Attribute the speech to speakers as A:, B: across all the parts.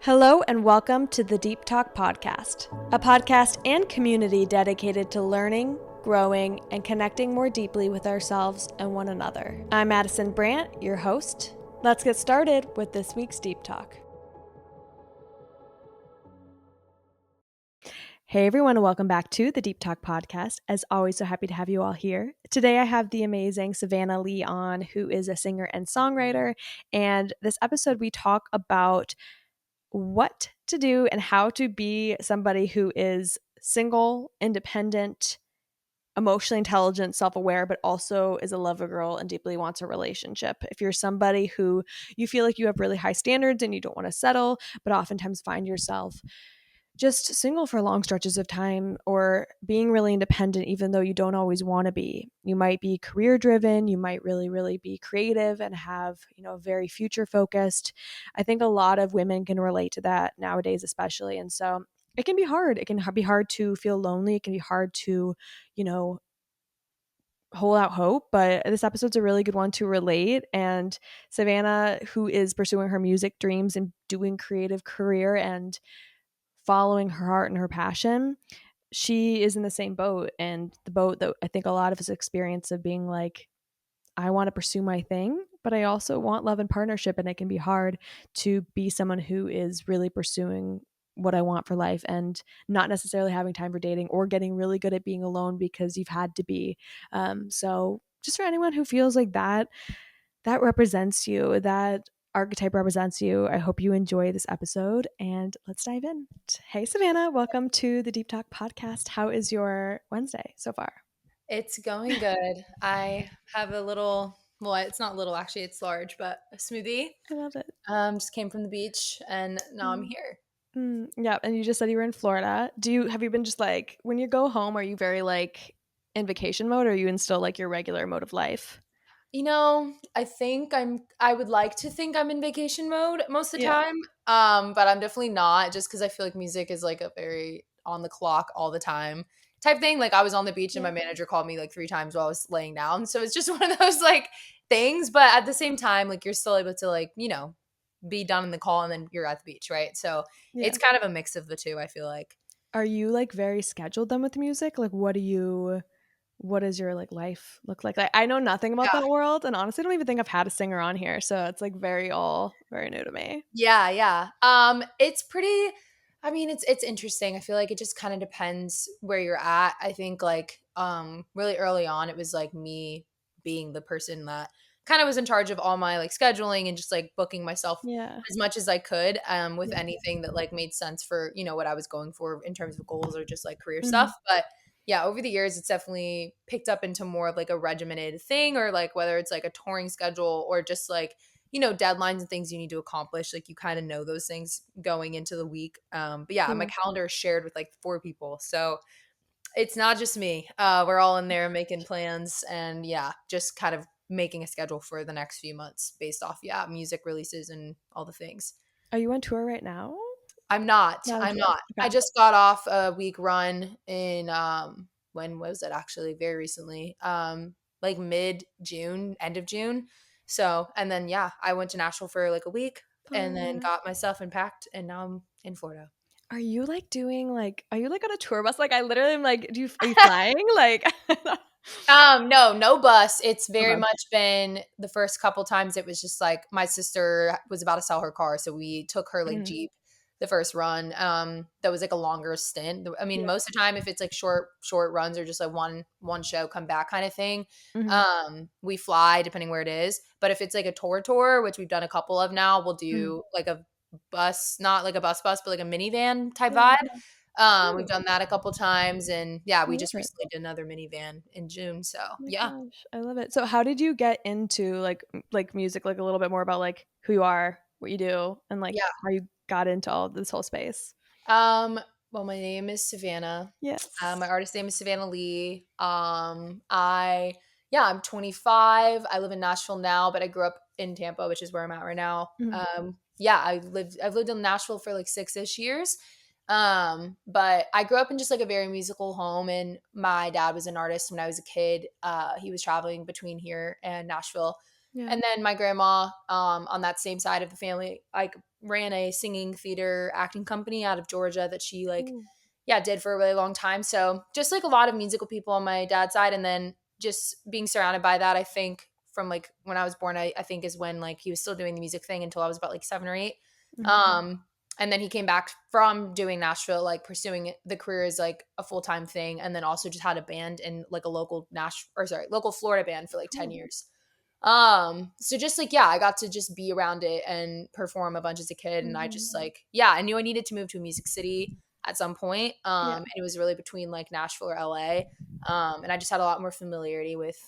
A: Hello and welcome to the Deep Talk Podcast, a podcast and community dedicated to learning, growing, and connecting more deeply with ourselves and one another. I'm Madison Brandt, your host. Let's get started with this week's Deep Talk. Hey everyone, and welcome back to the Deep Talk Podcast. As always, so happy to have you all here. Today I have the amazing Savanna Leigh on, who is a singer and songwriter. And this episode we talk about what to do and how to be somebody who is single, independent, emotionally intelligent, self-aware, but also is a lover girl and deeply wants a relationship. If you're somebody who you feel like you have really high standards and you don't want to settle, but oftentimes find yourself just single for long stretches of time or being really independent even though you don't always want to be. You might be career driven, you might really be creative and have, very future focused. I think a lot of women can relate to that nowadays especially. And so it can be hard. It can be hard to feel lonely. It can be hard to, hold out hope, but this episode's a really good one to relate. And Savanna, who is pursuing her music dreams and doing creative career and following her heart and her passion, she is in the same boat, and the boat that I think a lot of us experience of being like, I want to pursue my thing, but I also want love and partnership. And it can be hard to be someone who is really pursuing what I want for life and not necessarily having time for dating or getting really good at being alone because you've had to be. So just for anyone who feels like that represents you, that archetype represents you, I hope you enjoy this episode and let's dive in. Hey, Savanna, welcome to the Deep Talk Podcast. How is your Wednesday so far?
B: It's going good. I have a little, well, it's not little actually, it's large, but a smoothie.
A: I love it.
B: Just came from the beach and now I'm
A: Mm.
B: here.
A: Yeah, and you just said you were in Florida. Have you been just like when you go home, are you very like in vacation mode or are you in still like your regular mode of life?
B: I would like to think I'm in vacation mode most of the
A: Yeah.
B: time. But I'm definitely not just because I feel like music is like a very on the clock all the time type thing. Like I was on the beach and
A: Yeah.
B: my manager called me like 3 times while I was laying down. So it's just one of those like things. But at the same time, like you're still able to like, be done in the call and then you're at the beach, right? So
A: Yeah.
B: it's kind of a mix of the two, I feel like.
A: Are you like very scheduled then with music? Like what does your like life look like? I know nothing about
B: Yeah.
A: that world and honestly I don't even think I've had a singer on here. So it's like very new to me.
B: Yeah, yeah. It's pretty it's interesting. I feel like it just kind of depends where you're at. I think like really early on it was like me being the person that kind of was in charge of all my like scheduling and just like booking myself
A: Yeah.
B: as much as I could with
A: Yeah.
B: anything that like made sense for, what I was going for in terms of goals or just like career
A: Mhm.
B: stuff. But yeah, over the years it's definitely picked up into more of like a regimented thing or like whether it's like a touring schedule or just like deadlines and things you need to accomplish. Like you kind of know those things going into the week. But yeah, my
A: Yeah.
B: calendar is shared with like 4 people. So it's not just me. We're all in there making plans and yeah, just kind of making a schedule for the next few months based off, music releases and all the things.
A: Are you on tour right now?
B: I'm not.
A: Not on
B: I'm
A: tour.
B: not. I
A: Okay.
B: just got off a week run in when was it actually? Very recently. Like mid June, end of June. So, and then yeah, I went to Nashville for like a week and then
A: Fun.
B: got my stuff and packed and now I'm in Florida.
A: Are you like doing like are you like on a tour bus? Like I literally am like, are you flying? Like
B: No, no bus. It's very
A: okay.
B: much been the first couple times it was just like my sister was about to sell her car, so we took her like
A: Mhm.
B: Jeep the first run. That was like a longer stint. I mean,
A: Yeah.
B: most of the time if it's like short runs or just like one show come back kind of thing,
A: Mhm.
B: we fly depending where it is. But if it's like a tour, which we've done a couple of now, we'll
A: Mhm.
B: do like a bus, not like a bus, but like a minivan type
A: Yeah.
B: vibe. We've
A: Cool.
B: done that a couple times, and yeah,
A: I
B: we
A: love
B: just
A: it.
B: recently did another minivan in June. So
A: Oh my
B: yeah,
A: gosh, I love it. So how did you get into like music, like a little bit more about like who you are, what you do, and like
B: yeah.
A: how you got into all of this whole space?
B: Um, well, my name is Savannah.
A: Yes.
B: My artist name is Savanna Leigh. I'm 25. I live in Nashville now, but I grew up in Tampa, which is where I'm at right now.
A: Mhm.
B: Yeah, I've lived in Nashville for like 6-ish years. But I grew up in just like a very musical home, and my dad was an artist when I was a kid. He was traveling between here and Nashville
A: Yeah.
B: And then my grandma, on that same side of the family, like ran a singing theater acting company out of Georgia that she like,
A: Ooh.
B: yeah, did for a really long time. So just like a lot of musical people on my dad's side. And then just being surrounded by that, I think from like when I was born, I think is when like he was still doing the music thing until I was about like 7 or 8.
A: Mhm.
B: Um, and then he came back from doing Nashville, like pursuing the career as like a full-time thing. And then also just had a band in like a local local Florida band for like 10
A: Cool.
B: years. So just like, yeah, I got to just be around it and perform a bunch as a kid. And I just
A: Mhm.
B: like, yeah, I knew I needed to move to a music city at some point.
A: Yeah.
B: And it was really between like Nashville or LA. And I just had a lot more familiarity with,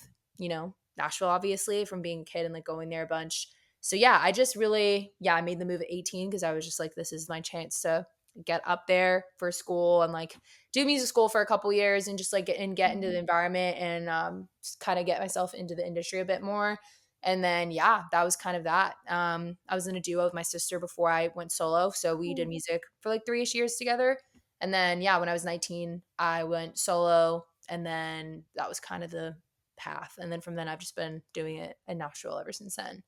B: Nashville, obviously, from being a kid and like going there a bunch. So yeah, I just really, yeah, I made the move at 18 because I was just like, this is my chance to get up there for school and like do music school for a couple years and just like get into the
A: Mhm.
B: environment and just kind of get myself into the industry a bit more. And then yeah, that was kind of that. I was in a duo with my sister before I went solo, so we did
A: Cool.
B: music for like 3ish years together. And then yeah, when I was 19, I went solo, and then that was kind of the path. And then from then, I've just been doing it in Nashville ever since then.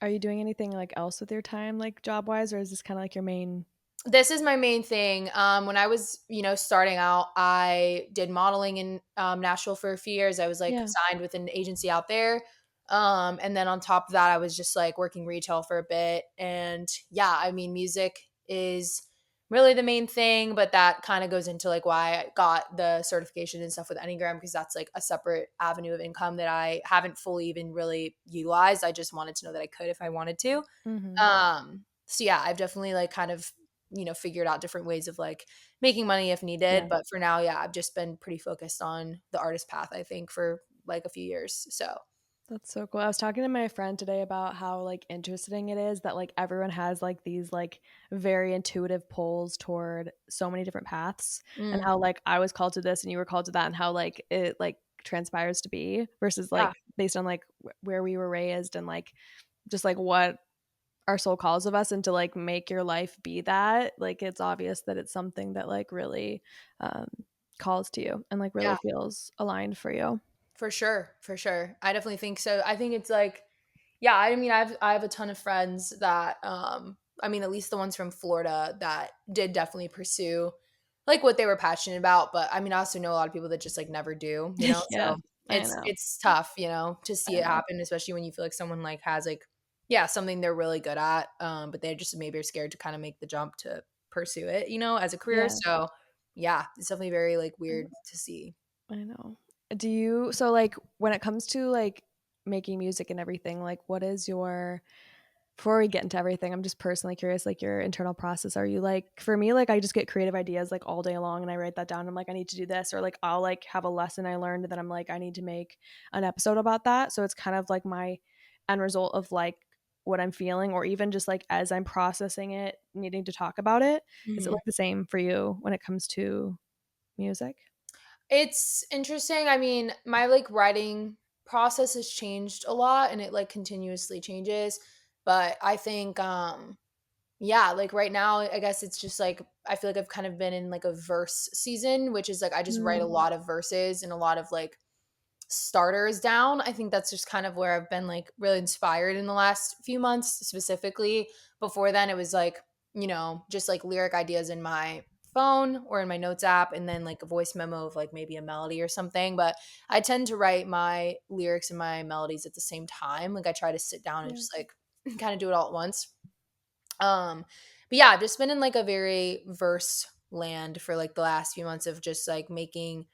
A: Are you doing anything like else with your time, like job wise, or is this kind of like your main?
B: This is my main thing. When I was, starting out, I did modeling in Nashville for a few years. I was like
A: Yeah.
B: signed with an agency out there. And then on top of that, I was just like working retail for a bit. And yeah, I mean, music is really the main thing, but that kind of goes into like why I got the certification and stuff with Enneagram, because that's like a separate avenue of income that I haven't fully even really utilized. I just wanted to know that I could if I wanted to.
A: Mhm.
B: So yeah, I've definitely like kind of, figured out different ways of like making money if needed.
A: Yeah.
B: But for now, yeah, I've just been pretty focused on the artist path, I think, for like a few years. So
A: That's so cool. I was talking to my friend today about how like interesting it is that like everyone has like these like very intuitive pulls toward so many different paths, and
B: mm,
A: how like I was called to this and you were called to that, and how like it like transpires to be versus
B: yeah,
A: like based on like where we were raised and like just like what our soul calls of us, and to like make your life be that, like it's obvious that it's something that like really um calls to you and like really
B: yeah,
A: feels aligned for you.
B: for sure, for sure. I definitely think so. I think it's like, yeah, I mean, I have a ton of friends that, I mean, at least the ones from Florida that did definitely pursue like what they were passionate about. But I mean, I also know a lot of people that just like never do,
A: Yeah,
B: So
A: I
B: it's
A: know.
B: it's tough, to see
A: I
B: it
A: know.
B: happen, especially when you feel like someone like has like, yeah, something they're really good at, but they just maybe are scared to kind of make the jump to pursue it, as a career.
A: Yeah,
B: So yeah, it's definitely very like
A: I
B: weird
A: know.
B: to see.
A: I know. Do you, so like when it comes to like making music and everything, like what is your, before we get into everything, I'm just personally curious, like your internal process. Are you like, for me, like I just get creative ideas like all day long and I write that down. I'm like, I need to do this, or like I'll like have a lesson I learned and then I'm like, I need to make an episode about that. So it's kind of like my end result of like what I'm feeling, or even just like as I'm processing it, needing to talk about it. Is it
B: Mhm.
A: like the same for you when it comes to music?
B: It's interesting. I mean, my like writing process has changed a lot and it like continuously changes. But I think yeah, like right now I guess it's just like I feel like I've kind of been in like a verse season, which is like I just write a
A: Mm,
B: lot of verses and a lot of like starters down. I think that's just kind of where I've been like really inspired in the last few months specifically. Before then, it was like, just like lyric ideas in my phone or in my notes app, and then like a voice memo of like maybe a melody or something. But I tend to write my lyrics and my melodies at the same time. Like I try to sit down and
A: yeah.
B: just like kind of do it all at once. But yeah, I've just been in like a very verse land for like the last few months of just like making,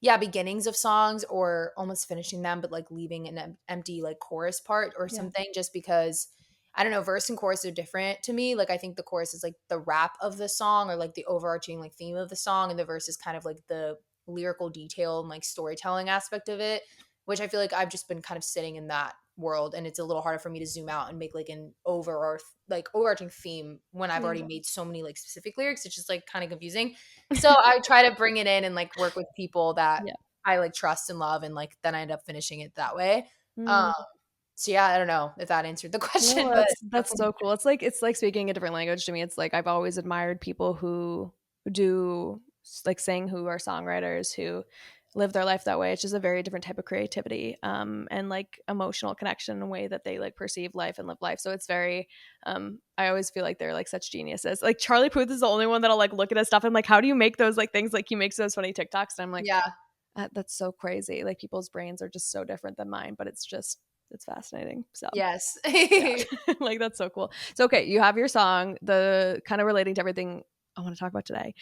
B: yeah, beginnings of songs or almost finishing them, but like leaving an empty like chorus part or
A: Yeah.
B: something, just because I don't know, verse and chorus are different to me. Like I think the chorus is like the rap of the song or like the overarching like theme of the song, and the verse is kind of like the lyrical detail and like storytelling aspect of it, which I feel like I've just been kind of sitting in that world, and it's a little harder for me to zoom out and make like an overarching theme when I've
A: Yeah.
B: already made so many like specific lyrics. It's just like kind of confusing. So I try to bring it in and like work with people that
A: Yeah.
B: I like trust and love, and like then I end up finishing it that way. Um
A: Mm.
B: so yeah, I don't know if that answered the question,
A: No,
B: but
A: that's so cool. It's like speaking a different language to me. It's like I've always admired people who do like sing, who are songwriters, who live their life that way. It's just a very different type of creativity, and like emotional connection in a way that they like perceive life and live life. So it's very, I always feel like they're like such geniuses. Like Charlie Puth is the only one that'll like look at his stuff and like, how do you make those like things? Like he makes those funny TikToks, and I'm like,
B: Yeah.
A: That's so crazy. Like people's brains are just so different than mine, but it's fascinating. So
B: Yes.
A: yeah, like that's so cool. So okay, you have your song, the kind of relating to everything I want to talk about today,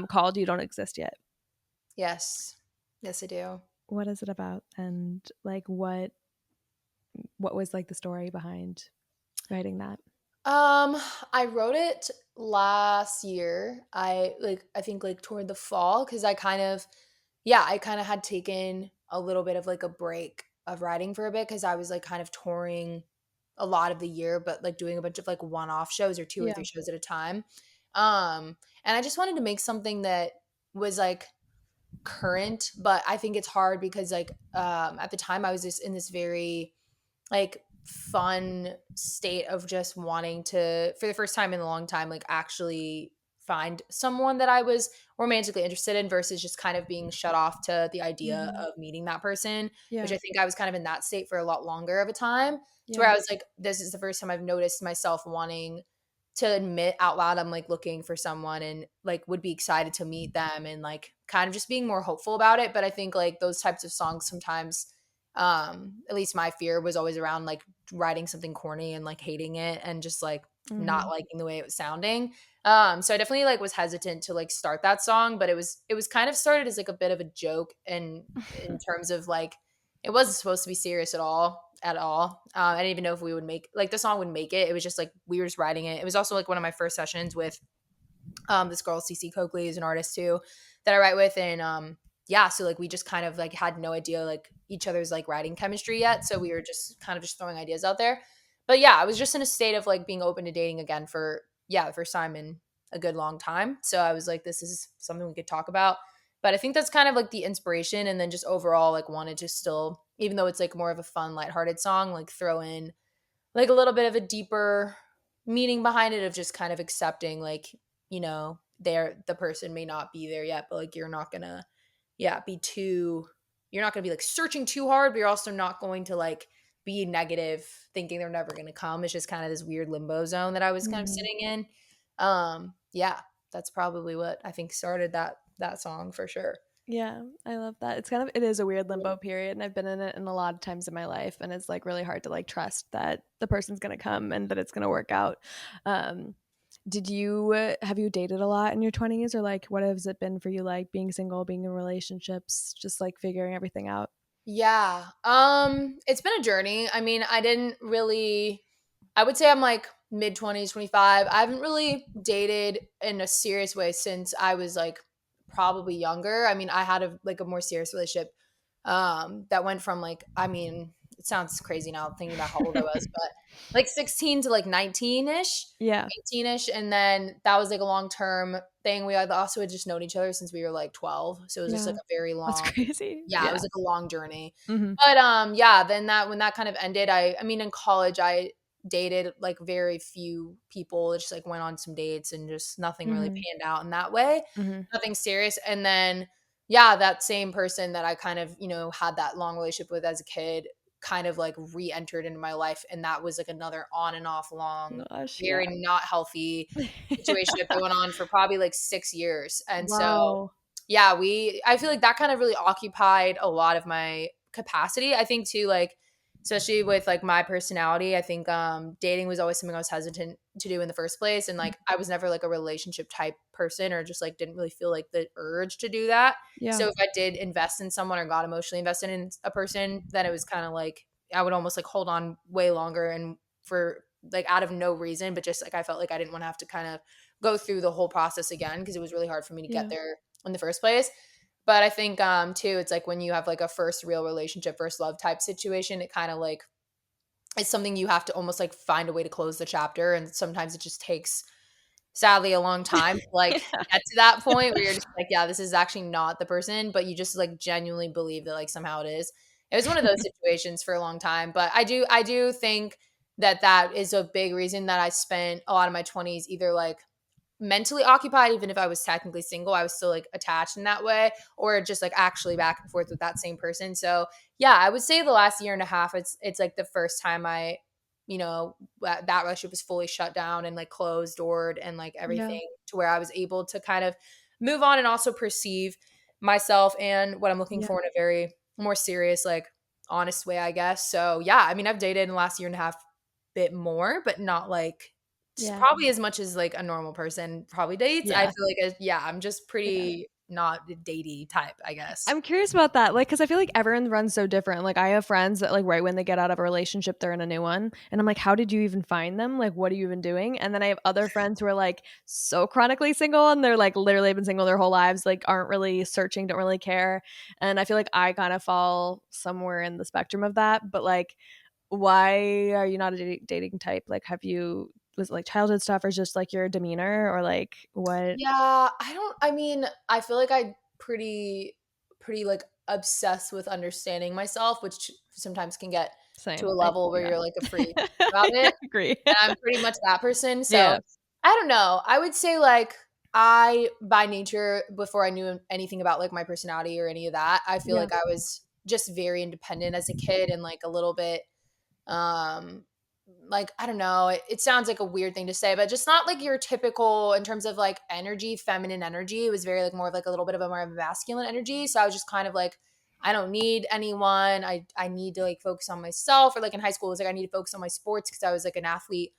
A: called "You Don't Exist Yet."
B: Yes. Yes, I do.
A: What is it about, and like what was like the story behind writing that?
B: Um, I wrote it last year. I think like toward the fall because I kind of had taken a little bit of like a break of writing for a bit because I was like kind of touring a lot of the year, but like doing a bunch of like one-off shows or two or
A: Yeah.
B: three shows at a time. And I just wanted to make something that was like current, but I think it's hard because like at the time I was just in this very like fun state of just wanting to for the first time in a long time like actually find someone that I was romantically interested in versus just kind of being shut off to the idea
A: Mm-hmm.
B: of meeting that person, which
A: Yeah.
B: I think I was kind of in that state for a lot longer of a time to where
A: Yeah.
B: I was like this is the first time I've noticed myself wanting to admit out loud I'm like looking for someone and like would be excited to meet them and like kind of just being more hopeful about it. But I think like those types of songs sometimes at least my fear was always around like writing something corny and like hating it and just like not
A: Mm-hmm.
B: liking the way it was sounding. So I definitely like was hesitant to like start that song, but it was kind of started as like a bit of a joke and in terms of like it wasn't supposed to be serious at all. I didn't even know if we would make like the song would make it. It was just like we were just writing it. It was also like one of my first sessions with this girl CC Coakley is an artist too that I write with, and yeah, so like we just kind of like had no idea like each other's like writing chemistry yet, so we were just kind of just throwing ideas out there. But yeah, I was just in a state of like being open to dating again for the first time in a good long time. So I was like, this is something we could talk about. But I think that's kind of like the inspiration, and then just overall like wanted to still, even though it's like more of a fun, lighthearted song, like throw in like a little bit of a deeper meaning behind it of just kind of accepting like they're the person may not be there yet, but like you're not gonna be too you're not gonna be like searching too hard, but you're also not going to like be negative thinking they're never gonna come. It's just kind of this weird limbo zone that I was kind of
A: Mm-hmm.
B: sitting in. Yeah, that's probably what I think started that song for sure.
A: Yeah, I love that. It is a weird limbo period, and I've been in it in a lot of times in my life, and it's like really hard to like trust that the person's gonna come and that it's gonna work out. Um, did you have you dated a lot in your 20s, or like what has it been for you, like being single, being in relationships, just like figuring everything out?
B: Yeah. It's been a journey. I mean, I would say I'm like mid 20s, 25. I haven't really dated in a serious way since I was like probably younger. I mean, I had a more serious relationship that went from like I mean, it sounds crazy now thinking about how old I was, but like 16 to like 19ish,
A: Yeah,
B: 18ish, and then that was like a long-term thing. We had also had just known each other since we were like 12. So it was just like
A: yeah,
B: a very
A: that's
B: long
A: crazy.
B: yeah, it
A: Yeah.
B: was like a long journey.
A: Hmm.
B: But yeah, then that when that kind of ended, I mean in college I dated like very few people. It just like went on some dates and just nothing really
A: Hmm.
B: panned out in that way.
A: Hmm.
B: Nothing serious. And then yeah, that same person that I kind of, had that long relationship with as a kid kind of like re-entered into my life, and that was like another on and off long,
A: Gosh, yeah.
B: very not healthy situation that went on for probably like 6 years. And so
A: Wow.
B: yeah, I feel like that kind of really occupied a lot of my capacity. I think too, like, especially with like my personality, I think dating was always something I was hesitant to do in the first place. And like I was never like a relationship type person or just like didn't really feel like the urge to do that.
A: Yeah.
B: So if I did invest in someone or got emotionally invested in a person, then it was kind of like I would almost like hold on way longer and for like out of no reason, but just like I felt like I didn't want to have to kind of go through the whole process again because it was really hard for me to get
A: Yeah.
B: there in the first place. But I think too, it's like when you have like a first real relationship, first love type situation, it kind of like it's something you have to almost like find a way to close the chapter. And sometimes it just takes sadly a long time to like get to that point where you're just like, yeah, this is actually not the person, but you just like genuinely believe that like somehow it is. It was one of those situations for a long time, but I do think that that is a big reason that I spent a lot of my 20s either like mentally occupied. Even if I was technically single, I was still like attached in that way, or just like actually back and forth with that same person. So yeah, I would say the last year and a half, it's like the first time I, that relationship was fully shut down and like closed doored and like
A: Yeah.
B: everything, to where I was able to kind of move on and also perceive myself and what I'm looking
A: Yeah.
B: for in a very more serious, like honest way, I guess. So yeah, I mean, I've dated in the last year and a half bit more, but not like
A: Yeah.
B: probably as much as like a normal person probably dates. I
A: Yeah.
B: feel like, yeah, I'm just
A: Yeah.
B: pretty not the datey type, I guess.
A: I'm curious about that, like, because I feel like everyone runs so different. Like, I have friends that, like, right when they get out of a relationship, they're in a new one, and I'm like, "How did you even find them? Like, what are you even doing?" And then I have other friends who are, like, so chronically single, and they're, like, literally been single their whole lives, like, aren't really searching, don't really care, and I feel like I kind of fall somewhere in the spectrum of that, but, like, why are you not a dating type? Like, have you was it, like, childhood stuff or just, like, your demeanor or, like, what?
B: Yeah, I mean, I feel like I pretty like obsessed with understanding myself, which sometimes can get to a
A: Same.
B: level where
A: Yeah.
B: you're like a freak about it.
A: Agree.
B: And I'm pretty much that person. So
A: Yeah.
B: I don't know. I would say like I by nature, before I knew anything about like my personality or any of that, I feel
A: Yeah.
B: like I was just very independent as a kid and like a little bit um like I don't know, it sounds like a weird thing to say, but just not like your typical in terms of like energy, feminine energy. It was very like more of like a little bit of a more masculine energy. So I was just kind of like, I don't need anyone. I need to like focus on myself. Or like in high school, it was like I need to focus on my sports because I was like an athlete,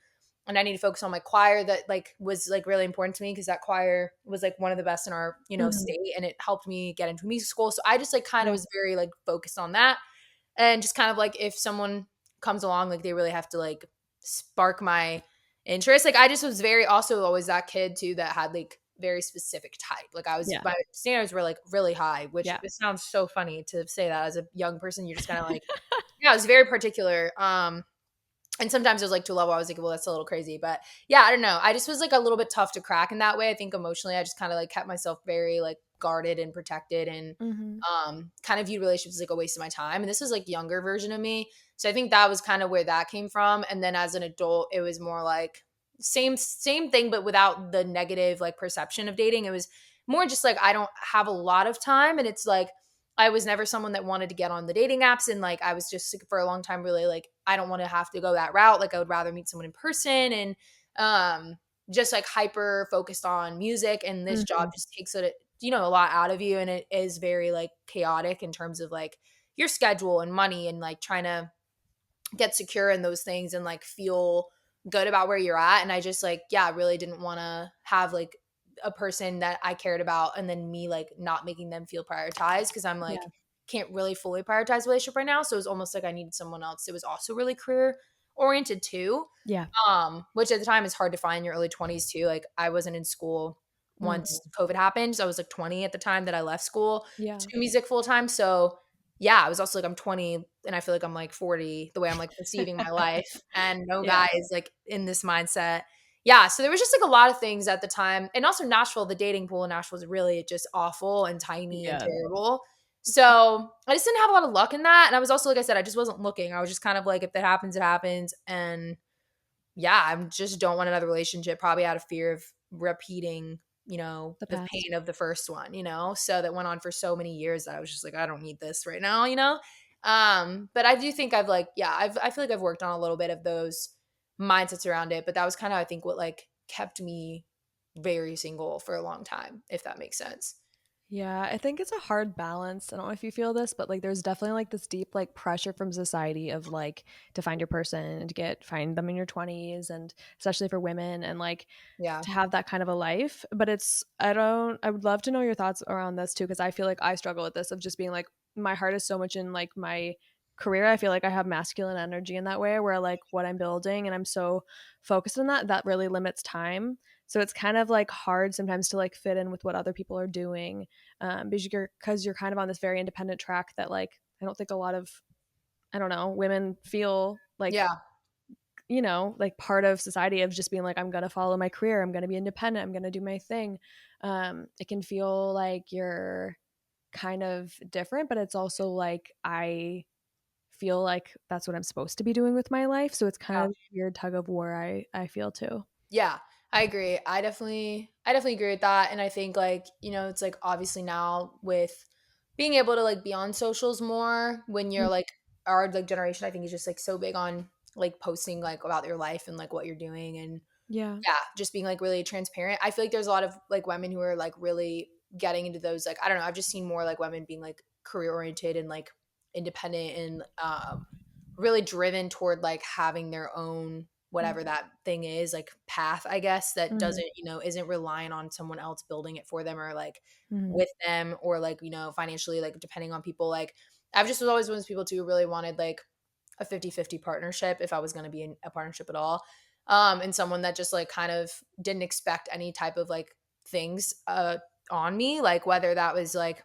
B: and I need to focus on my choir that like was like really important to me because that choir was like one of the best in our
A: Mhm.
B: state, and it helped me get into music school. So I just like kind of
A: Yeah.
B: was very like focused on that, and just kind of like if someone comes along, like they really have to like spark my interest. Like I just was very also always that kid too that had like very specific type. Like I was
A: Yeah.
B: my standards were like really high, which
A: Yeah.
B: it sounds so funny to say that as a young person. You're just kind of like, yeah, I was very particular. And sometimes it was like to a level I was like, well, that's a little crazy. But yeah, I don't know. I just was like a little bit tough to crack in that way. I think emotionally I just kind of like kept myself very like guarded and protected, and
A: Mhm.
B: kind of viewed relationships as like a waste of my time. And this is like younger version of me. So I think that was kind of where that came from. And then as an adult, it was more like same thing, but without the negative like perception of dating. It was more just like I don't have a lot of time, and it's like I was never someone that wanted to get on the dating apps, and like I was just like, for a long time really like I don't want to have to go that route. Like I would rather meet someone in person, and just like hyper focused on music, and this job
A: Mhm.
B: just takes it a lot out of you, and it is very like chaotic in terms of like your schedule and money and like trying to get secure in those things and like feel good about where you're at. And I just like, yeah, really didn't want to have like a person that I cared about and then me like not making them feel prioritized, because I'm like
A: Yeah.
B: can't really fully prioritize relationship right now. So it was almost like I needed someone else. It was also really career oriented too,
A: Yeah.
B: which at the time is hard to find in your early 20s too. Like I wasn't in school once
A: Mhm.
B: COVID happened. So I was like 20 at the time that I left school
A: Yeah.
B: to do music full time. So yeah, I was also like I'm 20 and I feel like I'm like 40 the way I'm like perceiving my life, and no
A: Yeah.
B: guys like in this mindset. Yeah, so there was just like a lot of things at the time. And also Nashville, the dating pool in Nashville is really just awful and tiny and
A: Yeah.
B: terrible. So I just didn't have a lot of luck in that. And I was also, like I said, I just wasn't looking. I was just kind of like, if that happens, it happens. And yeah, I just don't want another relationship, probably out of fear of repeating,
A: The
B: the
A: past.
B: pain of the first one, so that went on for so many years that I was just like, I don't need this right now. But I do think I've like, yeah, I feel like I've worked on a little bit of those mindsets around it, but that was kind of, I think, what like kept me very single for a long time, if that makes sense.
A: Yeah, I think it's a hard balance. I don't know if you feel this, but like there's definitely like this deep like pressure from society of like to find your person and to find them in your 20s, and especially for women, and like
B: Yeah.
A: to have that kind of a life. But I would love to know your thoughts around this too, because I feel like I struggle with this of just being like my heart is so much in like my career. I feel like I have masculine energy in that way where like what I'm building and I'm so focused on that really limits time. So it's kind of like hard sometimes to like fit in with what other people are doing, because you're kind of on this very independent track that like I don't think a lot of, I don't know, women feel like,
B: Yeah.
A: like part of society of just being like, I'm gonna follow my career, I'm gonna be independent, I'm gonna do my thing. It can feel like you're kind of different, but it's also like I feel like that's what I'm supposed to be doing with my life. So it's kind
B: Yeah.
A: of a weird tug of war I feel too.
B: Yeah. I agree. I definitely agree with that. And I think like, it's like obviously now with being able to like be on socials more when you're
A: Mm,
B: like our like generation, I think is just like so big on like posting like about your life and like what you're doing and
A: yeah.
B: yeah, just being like really transparent. I feel like there's a lot of like women who are like really getting into those like I don't know, I've just seen more like women being like career oriented and like independent and really driven toward like having their own whatever that thing is, like path, I guess, that
A: Mm-hmm.
B: doesn't, isn't relying on someone else building it for them or like
A: Hmm.
B: with them or like, financially like depending on people. Like I've just was always one of those people too who really wanted like a 50-50 partnership if I was going to be in a partnership at all. And someone that just like kind of didn't expect any type of like things on me, like whether that was like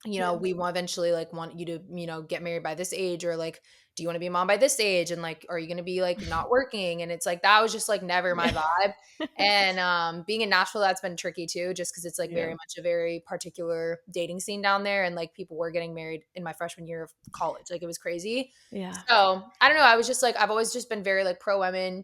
A: Yeah.
B: we want eventually like want you to, get married by this age or like, do you want to be a mom by this age? And like, are you going to be like not working? And it's like, that was just like never my
A: Yeah.
B: vibe. And being in Nashville, that's been tricky too, just because it's like very
A: Yeah.
B: much a very particular dating scene down there. And like people were getting married in my freshman year of college. Like it was crazy.
A: Yeah.
B: So I don't know. I was just like, I've always just been very like pro women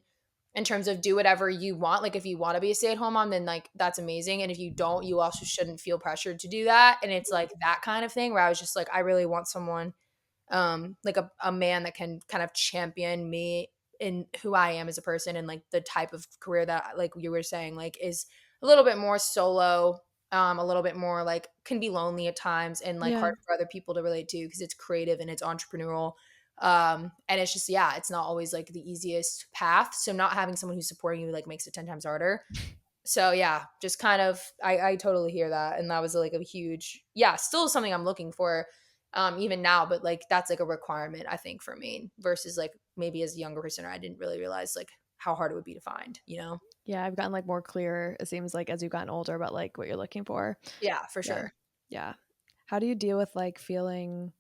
B: in terms of do whatever you want. Like if you want to be a stay-at-home mom, then like that's amazing. And if you don't, you also shouldn't feel pressured to do that. And it's like that kind of thing where I was just like, I really want someone like a man that can kind of champion me in who I am as a person and like the type of career that like you were saying, like is a little bit more solo, a little bit more like can be lonely at times and like
A: Yeah.
B: hard for other people to relate to because it's creative and it's entrepreneurial. And it's just, yeah, it's not always like the easiest path. So not having someone who's supporting you like makes it 10 times harder. So yeah, just kind of I totally hear that. And that was like a huge, yeah, still something I'm looking for even now, but like that's like a requirement, I think, for me versus like maybe as a younger person, I didn't really realize like how hard it would be to find.
A: Yeah. I've gotten like more clear, it seems like, as you've gotten older about like what you're looking for.
B: Yeah, for
A: Yeah.
B: sure.
A: Yeah. How do you deal with like feeling,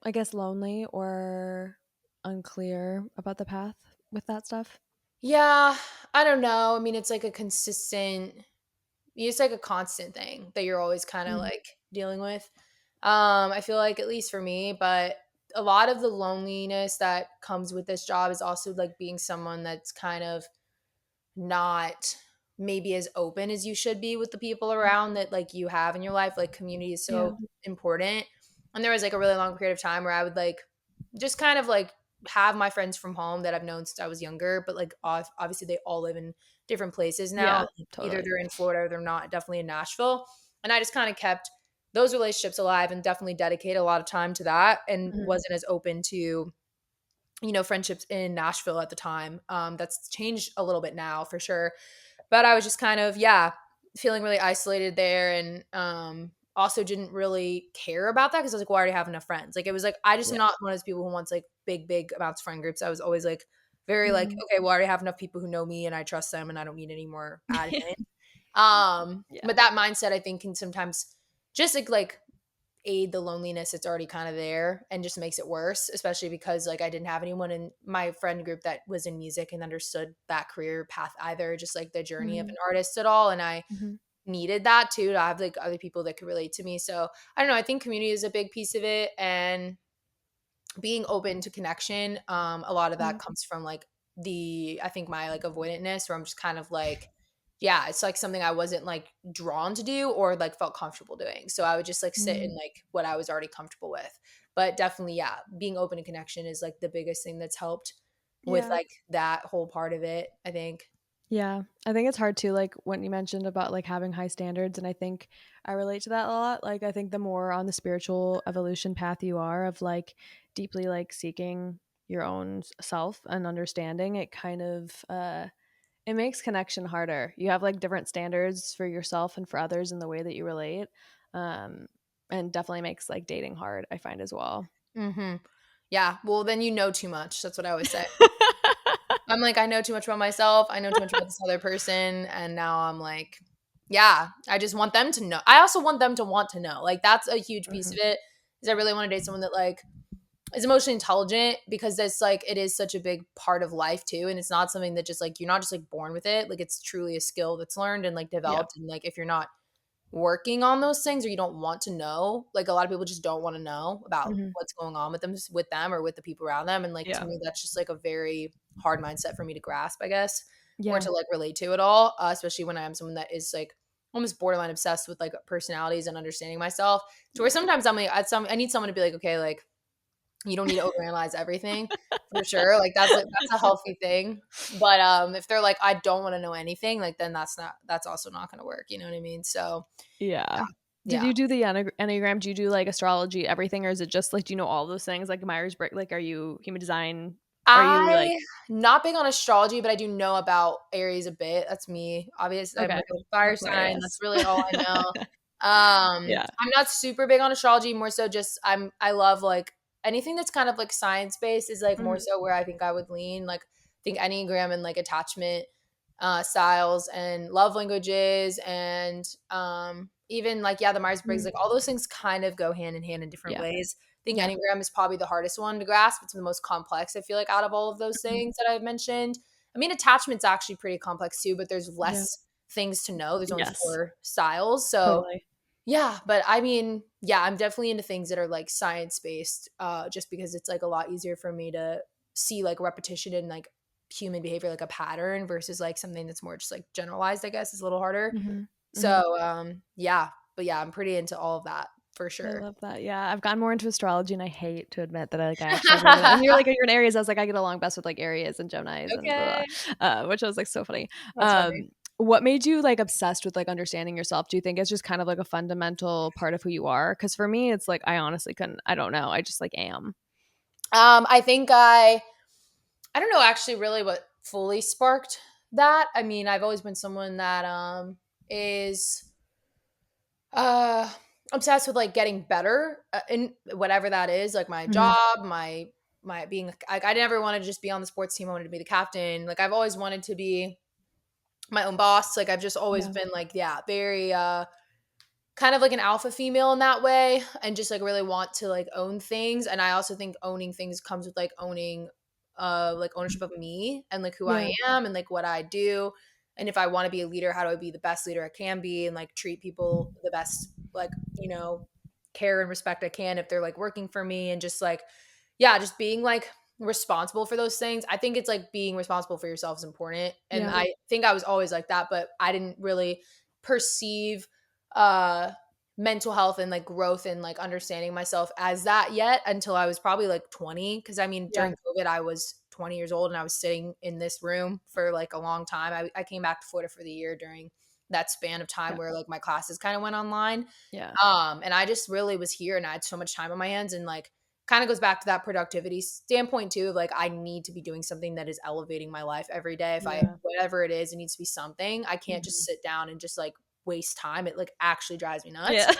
A: I guess, lonely or unclear about the path with that stuff?
B: Yeah, I don't know. I mean, it's like a consistent, it's like a constant thing that you're always kind of
A: Mm.
B: like dealing with. I feel like at least for me, but a lot of the loneliness that comes with this job is also like being someone that's kind of not maybe as open as you should be with the people around that like you have in your life. Like community is
A: Yeah.
B: so important. And there was like a really long period of time where I would like just kind of like have my friends from home that I've known since I was younger, but like obviously they all live in different places now.
A: Yeah.
B: Like, either
A: Totally.
B: they're in Florida or they're not, definitely in Nashville. And I just kind of kept those relationships alive and definitely dedicate a lot of time to that and
A: Mhm.
B: wasn't as open to friendships in Nashville at the time. That's changed a little bit now for sure. But I was just kind of, yeah, feeling really isolated there and also didn't really care about that because I was like, well, I already have enough friends. Like it was like I just am
A: Yeah.
B: not one of those people who wants like big amounts of friend groups. I was always like very like,
A: Mhm.
B: okay, well, I already have enough people who know me and I trust them and I don't need any more added in.
A: Yeah.
B: But that mindset I think can sometimes just like aid the loneliness that's already kind of there and just makes it worse, especially because like I didn't have anyone in my friend group that was in music and understood that career path either, just like the journey of an
A: Mhm.
B: artist at all. And I
A: Mhm.
B: needed that too to have like other people that could relate to me. So I don't know, I think community is a big piece of it and being open to connection. A lot of that
A: Yeah.
B: comes from like I think my like avoidantness where I'm just kind of like, yeah, it's like something I wasn't like drawn to do or like felt comfortable doing. So I would just like sit in
A: Mm.
B: like what I was already comfortable with. But definitely, yeah, being open to connection is like the biggest thing that's helped with
A: Yeah.
B: like that whole part of it, I think.
A: Yeah. I think it's hard too, like when you mentioned about like having high standards. And I think I relate to that a lot. Like, I think the more on the spiritual evolution path you are of like deeply like seeking your own self and understanding, it kind of, it makes connection harder. You have like different standards for yourself and for others in the way that you relate. Um, and definitely makes like dating hard, I find as well.
B: Hmm. Yeah. Well, then you know too much. That's what I always say. I'm like, I know too much about myself. I know too much about this other person. And now I'm like, yeah, I just want them to know. I also want them to want to know. Like, that's a huge piece of
A: Mhm.
B: it. Is I really want to date someone that like is emotionally intelligent because that's like it is such a big part of life too. And it's not something that just like you're not just like born with it. Like it's truly a skill that's learned and like
A: Yeah.
B: developed. And like if you're not working on those things or you don't want to know, like a lot of people just don't want to know about
A: Mhm.
B: what's going on with them or with the people around them. And like to
A: Yeah.
B: me, that's just like a very hard mindset for me to grasp, I guess. or
A: Yeah.
B: to like relate to at all, especially when I am someone that is like almost borderline obsessed with like personalities and understanding myself. To where
A: Yeah.
B: sometimes I'm like, I need someone to be like, okay, like you don't need to overanalyze everything for sure. Like that's a healthy thing. But if they're like, I don't want to know anything, like then that's also not going to work. You know what I mean? So
A: Yeah. Did
B: yeah.
A: you do the Enneagram? Do you do like astrology, everything, or is it just like do you know all those things like Myers Briggs? Like, are you human design? Are you like
B: I not big on astrology, but I do know about Aries a bit. That's me. Obviously, I'm
A: okay?
B: like a fire sign. That's
A: Aquarius.
B: really all I know.
A: Yeah.
B: I'm not super big on astrology. More so, just I love like anything that's kind of like science based is like more
A: Mhm.
B: so where I think I would lean. Like I think Enneagram and like attachment styles and love languages and even like yeah the Myers Briggs
A: Mhm.
B: like all those things kind of go hand in hand in different
A: Yeah.
B: ways. I think
A: Yeah.
B: Enneagram is probably the hardest one to grasp. It's the most complex, I feel like, out of all of those
A: Mhm.
B: things that I've mentioned. I mean, attachment's actually pretty complex too, but there's
A: Yeah.
B: less things to know. There's only
A: Yes.
B: four styles. So,
A: Totally.
B: yeah, but I mean, yeah, I'm definitely into things that are like science based, just because it's like a lot easier for me to see like repetition in like human behavior, like a pattern versus like something that's more just like generalized, I guess is a little harder.
A: Mhm. Mhm.
B: So, yeah, but yeah, I'm pretty into all of that for
A: I
B: sure.
A: love that. Yeah, I've gotten more into astrology, and I hate to admit that I actually agree with it. And you're like you're an Aries. I was like I get along best with like Aries and Gemini's and blah,
B: Okay.
A: blah, which I was like so funny.
B: That's funny.
A: What made you like obsessed with like understanding yourself? Do you think it's just kind of like a fundamental part of who you are? Because for me, it's like I honestly couldn't. I don't know. I just like am.
B: I think I don't know actually really what fully sparked that. I mean, I've always been someone that is uh obsessed with like getting better in whatever that is, like my
A: Hmm.
B: job, my being like I never wanted to just be on the sports team. I wanted to be the captain. Like I've always wanted to be my own boss. Like I've just always
A: Yeah.
B: been like yeah, very kind of like an alpha female in that way and just like really want to like own things. And I also think owning things comes with like ownership of me and like who
A: Yeah.
B: I am and like what I do. And if I want to be a leader, how do I be the best leader I can be and like treat people the best, like, care and respect I can if they're like working for me and just like yeah, just being like responsible for those things. I think it's like being responsible for yourself is important. And
A: Yeah.
B: I think I was always like that, but I didn't really perceive uh mental health and like growth and like understanding myself as that yet until I was probably like 20. Because I mean,
A: Yeah.
B: during COVID, I was 20 years old and I was sitting in this room for like a long time. I came back to Florida for the year during that span of time
A: Yeah.
B: where like my classes kind of went online.
A: Yeah.
B: And I just really was here and I had so much time on my hands and like kind of goes back to that productivity standpoint too of like I need to be doing something that is elevating my life every day. If I
A: Yeah.
B: whatever it is, it needs to be something. I can't just
A: Mhm.
B: sit down and just like waste time. It like actually drives me nuts.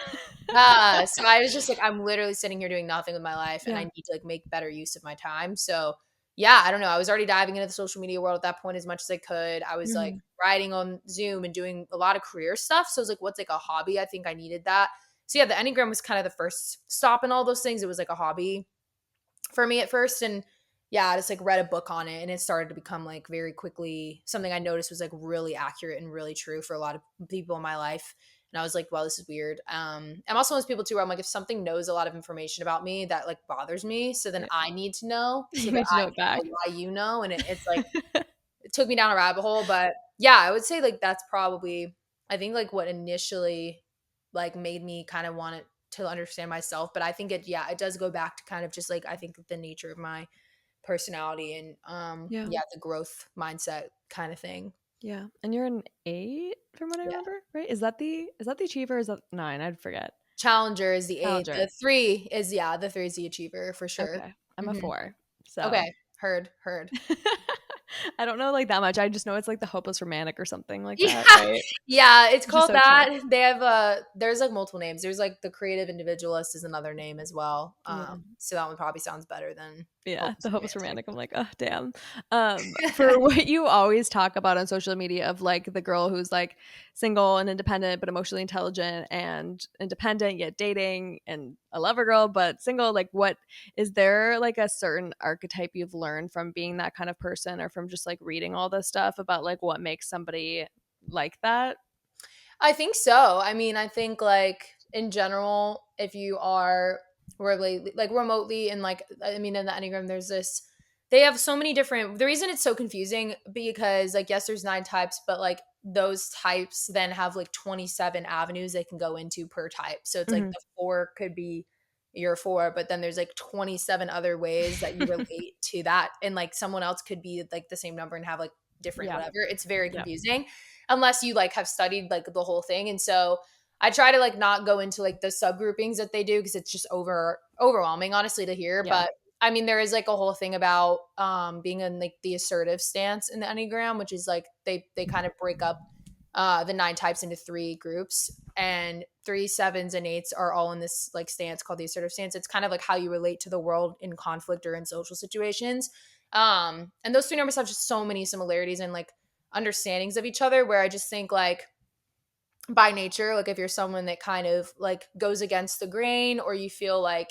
A: Yeah.
B: So I was just like, I'm literally sitting here doing nothing with my life and I
A: Yeah.
B: need to like make better use of my time. So yeah, I don't know. I was already diving into the social media world at that point as much as I could. I was like
A: Mhm.
B: writing on Zoom and doing a lot of career stuff. So I was like, what's like a hobby? I think I needed that. So yeah, the Enneagram was kind of the first stop in all those things. It was like a hobby for me at first. And yeah, I just like read a book on it and it started to become like very quickly something I noticed was like really accurate and really true for a lot of people in my life. And I was like, well, this is weird. I'm also one of those people too where I'm like, if something knows a lot of information about me, that like bothers me. So then
A: Yeah.
B: I need to know so
A: You
B: that
A: need to know
B: I
A: it
B: can
A: back.
B: know why you know. And it's like it took me down a rabbit hole. But yeah, I would say like that's probably I think like what initially like made me kind of want it to understand myself. But I think it yeah, it does go back to kind of just like I think the nature of my personality and
A: Yeah.
B: yeah, the growth mindset kind of thing.
A: Yeah. And you're an 8 from what I
B: Yeah.
A: remember, right? Is that the achiever or is that 9? I'd forget.
B: Challenger is the 8.
A: Challenger.
B: The 3 is yeah, the 3 is the achiever for sure.
A: Okay. I'm a
B: Mhm.
A: 4. So
B: Okay. Heard.
A: I don't know like that much. I just know it's like the hopeless romantic or something like
B: Yeah,
A: that, right?
B: yeah, it's
A: Which is
B: called
A: so true.
B: that. They have there's like multiple names. There's like the creative individualist is another name as well.
A: Yeah.
B: So that one probably sounds better than
A: Yeah,
B: hopeless
A: the hopeless
B: romantic.
A: romantic. I'm like, oh damn. For what you always talk about on social media of like the girl who's like single and independent but emotionally intelligent and independent yet dating and a lover girl but single, like what is there like a certain archetype you've learned from being that kind of person or from just like reading all this stuff about like what makes somebody like that?
B: I think so. I mean, I think like in general, if you are really like remotely and like I mean in the Enneagram there's this they have so many different, the reason it's so confusing because like, yes, there's 9 types, but like those types then have like 27 avenues they can go into per type. So it's like
A: Mhm.
B: the 4 could be your 4, but then there's like 27 other ways that you relate to that. And like someone else could be like the same number and have like different
A: Yeah.
B: whatever. It's very
A: Yeah.
B: confusing unless you like have studied like the whole thing. And so I try to like not go into like the subgroupings that they do because it's just overwhelming honestly to hear.
A: Yeah.
B: But I mean, there is like a whole thing about being in like the assertive stance in the Enneagram, which is like they kind of break up the 9 types into 3 groups, and 3, 7s, and 8s are all in this like stance called the assertive stance. It's kind of like how you relate to the world in conflict or in social situations. And those 3 numbers have just so many similarities and like understandings of each other where I just think like by nature, like if you're someone that kind of like goes against the grain, or you feel like,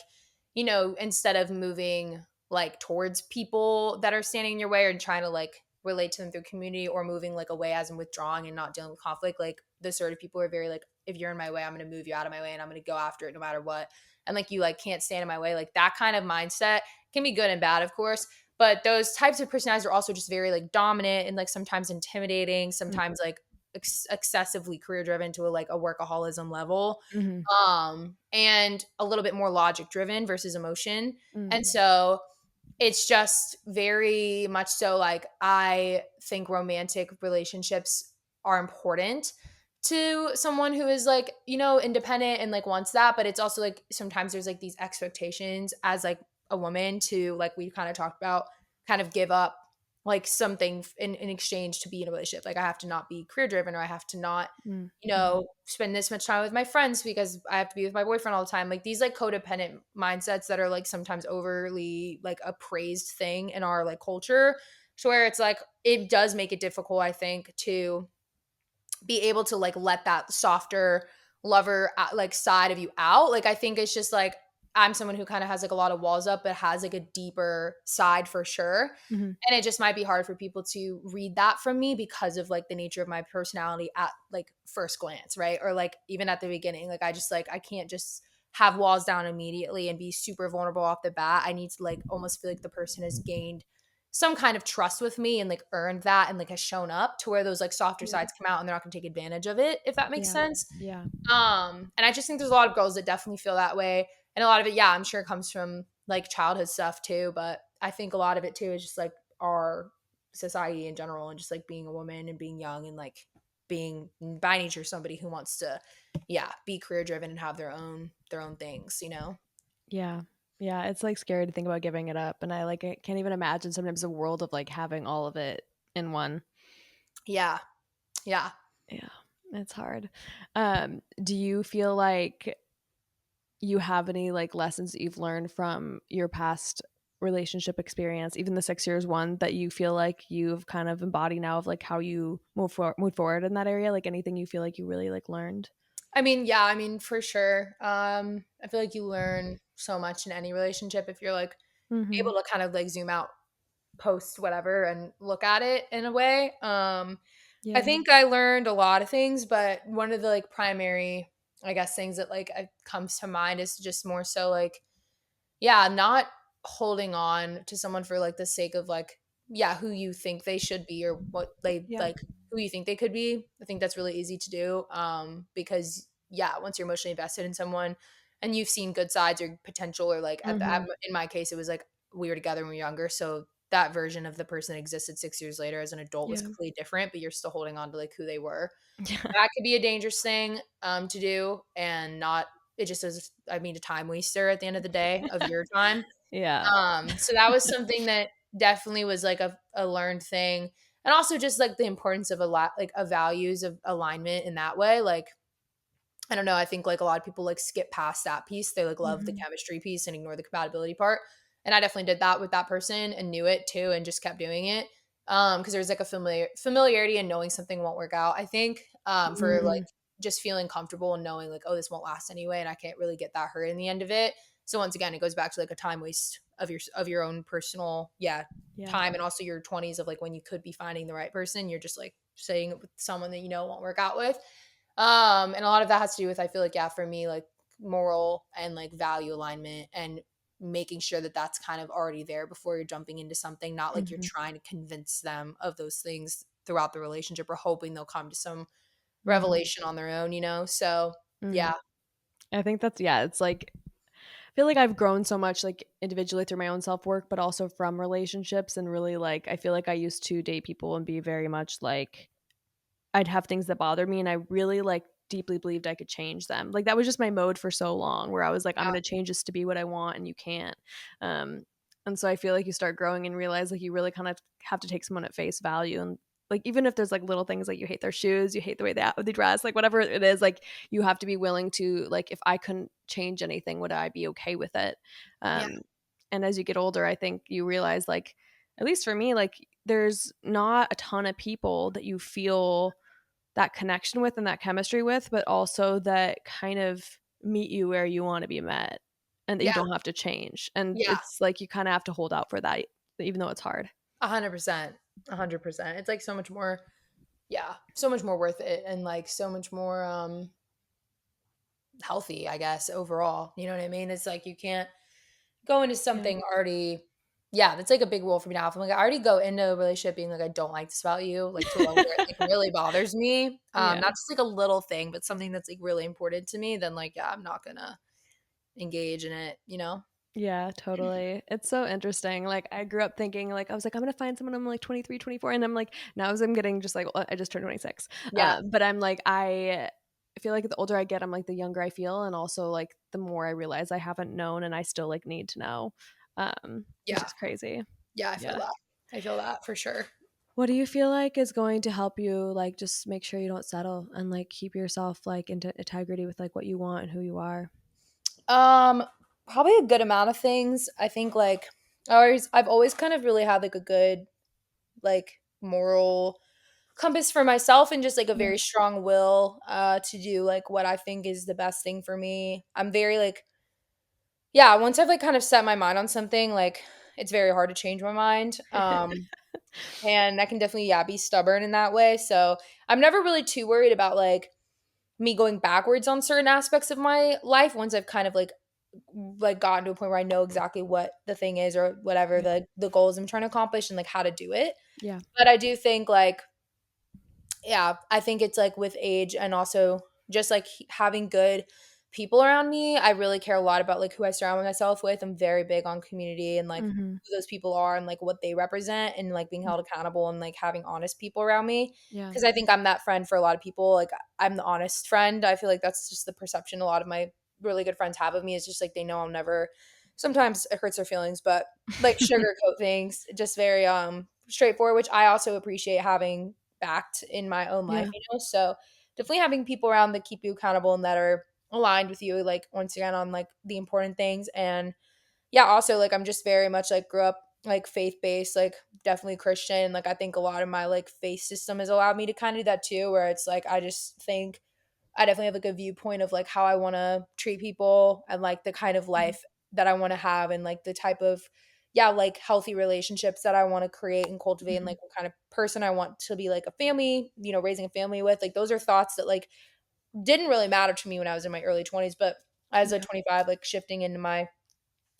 B: instead of moving like towards people that are standing in your way and trying to like relate to them through community, or moving like away as in withdrawing and not dealing with conflict, like the sort of people are very like, if you're in my way, I'm going to move you out of my way and I'm going to go after it no matter what. And like you like can't stand in my way. Like that kind of mindset can be good and bad, of course. But those types of personalities are also just very like dominant and like sometimes intimidating,
A: Mhm.
B: sometimes like excessively career driven to a workaholism level,
A: Mhm.
B: and a little bit more logic driven versus emotion.
A: Mm.
B: And so it's just very much so like I think romantic relationships are important to someone who is like, independent and like wants that, but it's also like sometimes there's like these expectations as like a woman to, like we kind of talked about, kind of give up like something in exchange to be in a relationship. Like I have to not be career driven, or I have to not,
A: Mm.
B: spend this much time with my friends because I have to be with my boyfriend all the time. Like these like codependent mindsets that are like sometimes overly like a praised thing in our like culture. So where it's like it does make it difficult, I think, to be able to like let that softer lover like side of you out. Like I think it's just like I'm someone who kind of has like a lot of walls up but has like a deeper side for sure.
A: Mhm.
B: And it just might be hard for people to read that from me because of like the nature of my personality at like first glance, right? Or like even at the beginning. Like I just like I can't just have walls down immediately and be super vulnerable off the bat. I need to like almost feel like the person has gained some kind of trust with me and like earned that and like has shown up to where those like softer
A: Yeah.
B: sides come out and they're not going to take advantage of it, if that makes
A: Yeah.
B: sense.
A: Yeah.
B: And I just think there's a lot of girls that definitely feel that way, and a lot of it, yeah, I'm sure comes from like childhood stuff too, but I think a lot of it too is just like our society in general and just like being a woman and being young and like being by nature somebody who wants to, yeah, be career driven and have their own things.
A: Yeah. Yeah, it's, like, scary to think about giving it up, and I can't even imagine sometimes a world of, like, having all of it in one.
B: Yeah, yeah.
A: Yeah, it's hard. Do you feel like you have any, like, lessons that you've learned from your past relationship experience, even the 6 years one, that you feel like you've kind of embodied now of, like, how you move forward in that area? Like, anything you feel like you really, like, learned?
B: I mean, yeah, I mean, for sure. I feel like you learn so much in any relationship if you're like able
A: Mhm.
B: to kind of like zoom out post whatever and look at it in a way. I
A: Yeah.
B: think I learned a lot of things, but one of the like primary, I guess, things that like comes to mind is just more so like, yeah, not holding on to someone for like the sake of like, yeah, who you think they should be or what they
A: Yeah.
B: like, who you think they could be. I think that's really easy to do, because yeah, once you're emotionally invested in someone and you've seen good sides or potential, or like
A: Mhm.
B: in my case it was like we were together when we were younger, so that version of the person that existed 6 years later as an adult was
A: Yeah.
B: completely different, but you're still holding on to like who they were.
A: Yeah.
B: That could be a dangerous thing to do, and not, it just is, I mean, a time waster at the end of the day of your time.
A: Yeah.
B: So that was something that definitely was like a learned thing. And also just like the importance of a lot like a values of alignment in that way. Like, I don't know, I think like a lot of people like skip past that piece. They like love the
A: Mhm.
B: chemistry piece and ignore the compatibility part. And I definitely did that with that person and knew it too and just kept doing it. Because there's like a familiarity and knowing something won't work out. I think for like
A: Mhm.
B: just feeling comfortable and knowing like, oh, this won't last anyway, and I can't really get that hurt in the end of it. So once again, it goes back to like a time waste of your own personal, yeah,
A: Yeah.
B: time, and also your 20s of like when you could be finding the right person, you're just like saying it with someone that won't work out with. And a lot of that has to do with, I feel like, yeah, for me, like moral and like value alignment and making sure that that's kind of already there before you're jumping into something, not like you're
A: Mhm.
B: trying to convince them of those things throughout the relationship or hoping they'll come to some
A: Mhm.
B: revelation on their own, you know? So,
A: Mhm.
B: yeah.
A: I think that's yeah, it's like I feel like I've grown so much like individually through my own self-work, but also from relationships and really like I feel like I used to date people and be very much like I'd have things that bother me and I really like deeply believed I could change them. Like that was just my mode for so long where I was like I'm
B: Yeah.
A: going to change this to be what I want and you can't. Um and so I feel like you start growing and realize like you really kind of have to take someone at face value and like even if there's like little things like you hate their shoes, you hate the way they dress, like whatever it is, like you have to be willing to like if I couldn't change anything, would I be okay with it?
B: Yeah.
A: Um and as you get older, I think you realize like at least for me, like there's not a ton of people that you feel that connection with and that chemistry with, but also that kind of meet you where you want to be met and that you
B: Yeah.
A: don't have to change. And
B: Yeah.
A: it's like you kind of have to hold out for that, even though it's hard.
B: 100%. 100%. It's like so much more, yeah, so much more worth it and like so much more healthy, I guess, overall. You know what I mean? It's like you can't go into
A: Yeah.
B: something already. Yeah, that's like a big rule for me now. If I'm like, I already go into a relationship being like, I don't like this about you, like to a level where it like really bothers me.
A: Yeah.
B: Not just like a little thing, but something that's like really important to me, then like, yeah, I'm not gonna engage in it, you know?
A: Yeah, totally. It's so interesting. Like I grew up thinking like I was like I'm going to find someone I'm like 23, 24 and I'm like now as I'm getting just like well, I just turned 26.
B: Yeah.
A: But I'm like I feel like the older I get I'm like the younger I feel and also like the more I realize I haven't known and I still like need to know. Which
B: Yeah.
A: is crazy.
B: Yeah, I feel
A: Yeah.
B: that. I feel that for sure.
A: What do you feel like is going to help you like just make sure you don't settle and like keep yourself like into integrity with like what you want and who you are?
B: Um, Probably a good amount of things. I think like I've always kind of really had like a good like moral compass for myself and just like a
A: Yeah.
B: very strong will to do like what I think is the best thing for me. I'm very like yeah, once I've like kind of set my mind on something, like it's very hard to change my mind. And I can definitely yeah, be stubborn in that way. So, I'm never really too worried about like me going backwards on certain aspects of my life once I've kind of like gotten to a point where I know exactly what the thing is or whatever
A: Yeah.
B: the goals I'm trying to accomplish and like how to do it.
A: Yeah.
B: But I do think like yeah, I think it's like with age and also just like having good people around me. I really care a lot about like who I surround myself with. I'm very big on community and like
A: Mhm.
B: who those people are and like what they represent and like being held accountable and like having honest people around me.
A: Yeah.
B: Cause I think I'm that friend for a lot of people. Like I'm the honest friend. I feel like that's just the perception a lot of my really good friends have of me is just like they know I'll never sometimes it hurts their feelings, but like sugarcoat things, just very straightforward, which I also appreciate having backed in my own life,
A: Yeah.
B: you know? So definitely having people around that keep you accountable and that are aligned with you, like once again on like the important things. And yeah, also like I'm just very much like grew up like faith based, like definitely Christian. Like I think a lot of my like faith system has allowed me to kind of do that too, where it's like I just think I definitely have like a viewpoint of like how I want to treat people and like the kind of
A: Mhm.
B: life that I want to have and like the type of yeah, like healthy relationships that I want to create and cultivate and
A: Mhm.
B: like what kind of person I want to be like a family, you know, raising a family with. Like those are thoughts that like didn't really matter to me when I was in my early 20s, but as a
A: Yeah.
B: 25 like shifting into my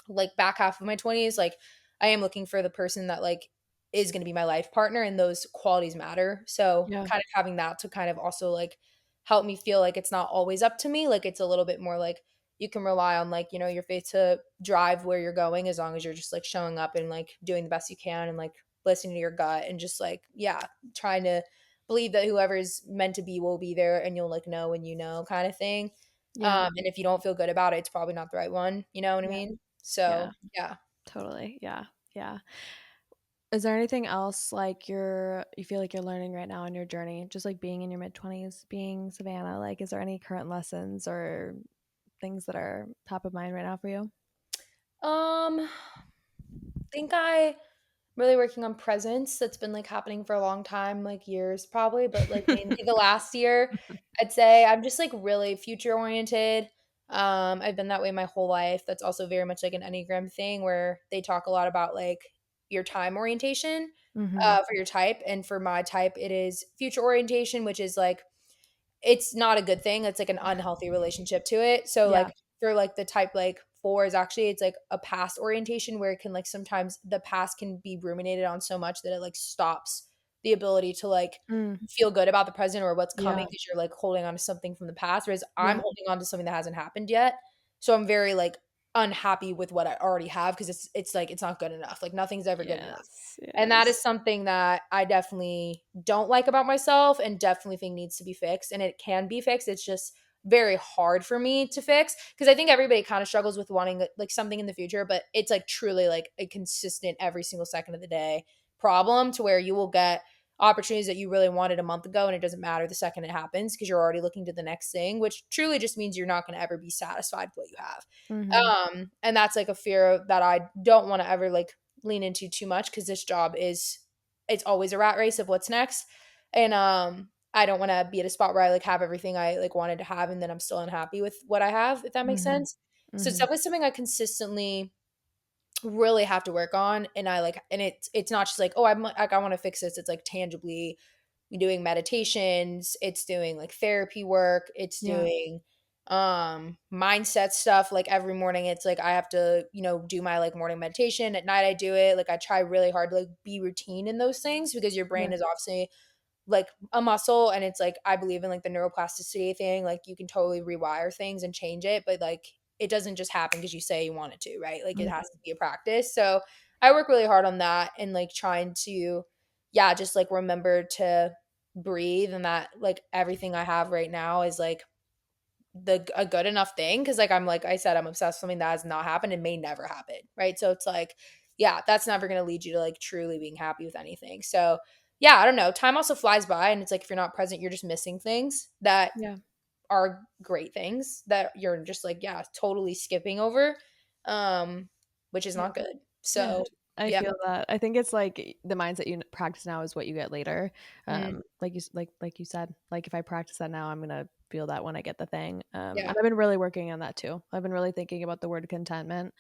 B: like back half of my 20s like I am looking for the person that like is going to be my life partner and those qualities matter, so
A: Yeah.
B: kind of having that to kind of also like help me feel like it's not always up to me, like it's a little bit more like you can rely on like you know your faith to drive where you're going as long as you're just like showing up and like doing the best you can and like listening to your gut and just like yeah trying to believe that whoever's meant to be will be there and you'll like know when you know kind of thing.
A: Yeah.
B: And if you don't feel good about it it's probably not the right one, you know what I
A: Yeah.
B: mean?
A: Yeah.
B: So, yeah.
A: Totally. Yeah. Yeah. Is there anything else like you feel like you're learning right now in your journey? Just like being in your mid 20s, being Savannah, like is there any current lessons or things that are top of mind right now for you?
B: I think I really working on presence. That's been like happening for a long time, like years probably, but like mainly the last year, I'd say I'm just like really future oriented. I've been that way my whole life. That's also very much like an Enneagram thing where they talk a lot about like your time orientation
A: Mhm.
B: for your type. And for my type, it is future orientation, which is like it's not a good thing. It's like an unhealthy relationship to it. So
A: Yeah.
B: like for like the type like for is actually it's like a past orientation where it can like sometimes the past can be ruminated on so much that it like stops the ability to like
A: Mm,
B: feel good about the present or what's coming
A: yeah.
B: because you're like holding on to something from the past. Whereas I'm
A: Yeah.
B: holding on to something that hasn't happened yet. So I'm very like unhappy with what I already have because it's like it's not good enough. Like nothing's ever good enough.
A: Yes.
B: And that is
A: Yes.
B: something that I definitely don't like about myself and definitely think needs to be fixed. And it can be fixed. It's just very hard for me to fix because I think everybody kind of struggles with wanting like something in the future, but it's like truly like a consistent every single second of the day problem to where you will get opportunities that you really wanted a month ago and it doesn't matter the second it happens because you're already looking to the next thing, which truly just means you're not going to ever be satisfied with what you have.
A: Mm-hmm.
B: And that's like a fear that I don't want to ever like lean into too much because this job is it's always a rat race of what's next. And I don't want to be at a spot where I like have everything I like wanted to have and then I'm still unhappy with what I have, if that makes
A: Mm-hmm.
B: sense. So it's
A: Mm-hmm.
B: definitely something I consistently really have to work on. And I like and it's not just like, oh, I'm like I want to fix this. It's like tangibly doing meditations, it's doing like therapy work, it's
A: Yeah.
B: doing mindset stuff. Like every morning it's like I have to, do my like morning meditation. At night I do it. Like I try really hard to like be routine in those things because your brain
A: Yeah.
B: is obviously like a muscle and it's like I believe in like the neuroplasticity thing, like you can totally rewire things and change it, but like it doesn't just happen because you say you want it to, right? Like it
A: Mhm.
B: has to be a practice. So I work really hard on that and like trying to just like remember to breathe and that like everything I have right now is like a good enough thing because like I said I'm obsessed with something that has not happened and may never happen, right? So it's like yeah, that's never going to lead you to like truly being happy with anything. So yeah, I don't know, time also flies by and it's like if you're not present you're just missing things that
A: Yeah.
B: are great things that you're just like yeah totally skipping over, um which is
A: Yeah.
B: not good.
A: Yeah.
B: So
A: I
B: yeah.
A: feel that. I think it's like the mindset you practice now is what you get later.
B: Mm,
A: Like you said, like if I practice that now, I'm gonna feel that when I get the thing.
B: yeah.
A: And I've been really working on that too. I've been really thinking about the word contentment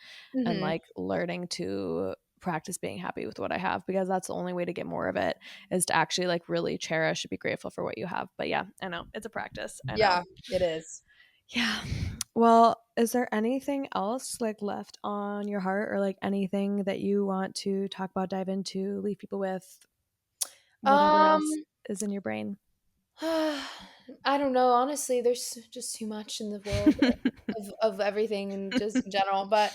A: and
B: Hmm.
A: like learning to practice being happy with what I have because that's the only way to get more of it is to actually like really cherish and be grateful for what you have. But yeah, I know it's a practice. I know.
B: Yeah, it is.
A: Yeah. Well, is there anything else like left on your heart or like anything that you want to talk about, dive into, leave people with, whatever else
B: um
A: is in your brain?
B: I don't know. Honestly, there's just too much in the world of everything and just in general. But